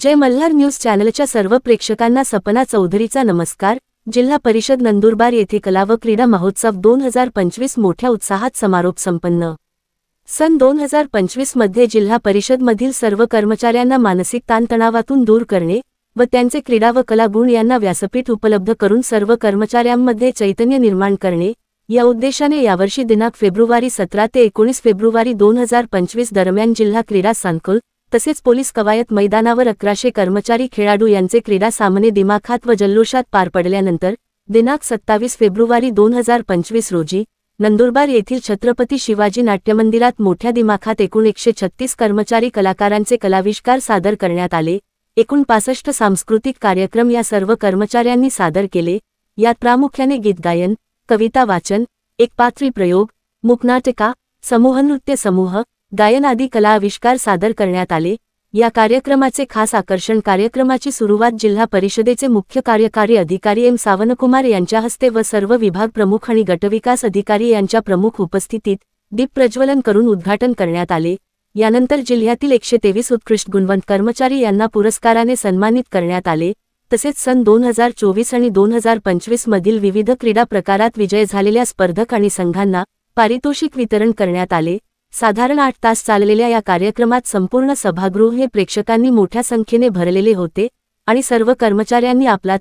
जय Malhar news चॅनलच्या सर्व प्रेक्षकांना सपना चौधरीचा नमस्कार। जिल्हा परिषद नंदुरबार येथे कला व क्रीडा महोत्सव 2025 मोठ्या उत्साहात समारोप संपन्न। सन 2025 मध्ये जिल्हा परिषदमधील सर्व कर्मचाऱ्यांना मानसिक ताणतणावातून दूर करणे व त्यांचे क्रीडा व कला गुण यांना व्यासपीठ उपलब्ध करून सर्व कर्मचाऱ्यांमध्ये चैतन्य निर्माण करणे या उद्देशाने यावर्षी दिनांक फेब्रुवारी 17 ते 19 फेब्रुवारी 2025 दरम्यान जिल्हा क्रीडा संकुल तसेच पोलीस कवायत मैदानावर 1100 कर्मचारी खेळाडू यांचे क्रीडा सामने दिमाखात व जल्लोषात पार पडल्यानंतर दिनांक 27 फेब्रुवारी 2025 रोजी नंदुरबार येथील छत्रपती शिवाजी नाट्यमंदिरात मोठ्या दिमाखात एकूण 136 कर्मचारी कलाकारांचे कलाविष्कार सादर करण्यात आले। एकूण 65 सांस्कृतिक कार्यक्रम या सर्व कर्मचाऱ्यांनी सादर केले। यात प्रामुख्याने गीत गायन, कविता वाचन, एकपात्री प्रयोग, मूकनाटिका, समूहनृत्य समूह, गायन आदी कला आविष्कार सादर करण्यात आले। या कार्यक्रमाचे खास आकर्षण कार्यक्रमाची सुरुवात जिल्हा परिषदेचे मुख्य कार्यकारी अधिकारी एम सावनकुमार यांच्या हस्ते व सर्व विभाग प्रमुख आणि गटविकास अधिकारी यांच्या प्रमुख उपस्थितीत दीप प्रज्वलन करून उद्घाटन करण्यात आले। यानंतर जिल्ह्यातील 123 उत्कृष्ट गुणवंत कर्मचारी यांना पुरस्काराने सन्मानित करण्यात आले। तसेच सन 2024 आणि 2025 मधील विविध क्रीडा प्रकारात विजय झालेल्या स्पर्धक आणि संघांना पारितोषिक वितरण करण्यात आले। साधारण 8 तास चाललेल्या या कार्यक्रमात संपूर्ण सभागृह हे प्रेक्षकांनी मोठ्या संख्येने भरलेले होते आणि सर्व कर्मचाऱ्यांनी आपला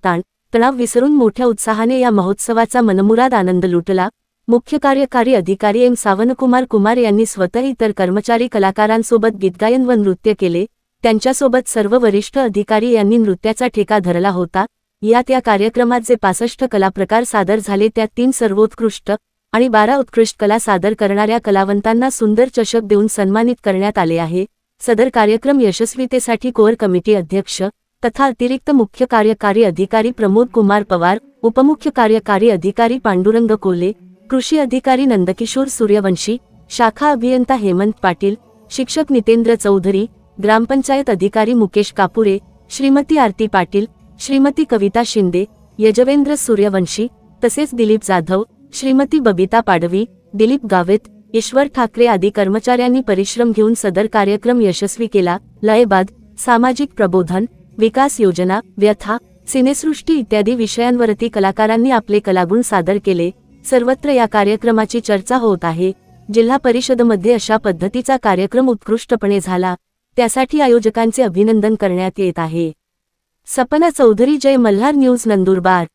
तणाव विसरून मोठ्या उत्साहाने या महोत्सवाचा मनमुराद आनंद लुटला। मुख्य कार्यकारी अधिकारी एम सावनकुमार यांनी स्वतः इतर कर्मचारी कलाकारांसोबत गीतगायन व नृत्य केले। त्यांच्यासोबत सर्व वरिष्ठ अधिकारी यांनी नृत्याचा ठेका धरला होता। यात या कार्यक्रमात जे 65 कलाप्रकार सादर झाले त्यात 3 सर्वोत्कृष्ट आणि 12 उत्कृष्ट कला सादर करणाऱ्या कलावंतांना सुंदर चषक देऊन सन्मानित करण्यात आले आहे। सदर कार्यक्रम यशस्वीतेसाठी कोर कमिटी अध्यक्ष तथा अतिरिक्त मुख्य कार्यकारी अधिकारी प्रमोद कुमार पवार, उपमुख्य कार्यकारी अधिकारी पांडुरंग कोले, कृषी अधिकारी नंदकिशोर सूर्यवंशी, शाखा अभियंता हेमंत पाटील, शिक्षक नितेंद्र चौधरी, ग्रामपंचायत अधिकारी मुकेश कापुरे, श्रीमती आरती पाटील, श्रीमती कविता शिंदे, यजवेंद्र सूर्यवंशी तसेच दिलीप जाधव, श्रीमती बबिता पाडवी, दिलीप गावित, ईश्वर ठाकरे आदी कर्मचाऱ्यांनी परिश्रम घेऊन सदर कार्यक्रम यशस्वी केला। लयबाद, सामाजिक प्रबोधन, विकास योजना, व्यथा, सिनेसृष्टी इत्यादी विषयांवरती कलाकारांनी आपले कलागुण सादर केले। सर्वत्र या कार्यक्रमाची चर्चा होत आहे। जिल्हा परिषदेमध्ये अशा पद्धतीचा कार्यक्रम उत्कृष्टपणे झाला, त्यासाठी आयोजकांचे अभिनंदन करण्यात येत आहे। सपना चौधरी, जय मल्हार न्यूज, नंदुरबार।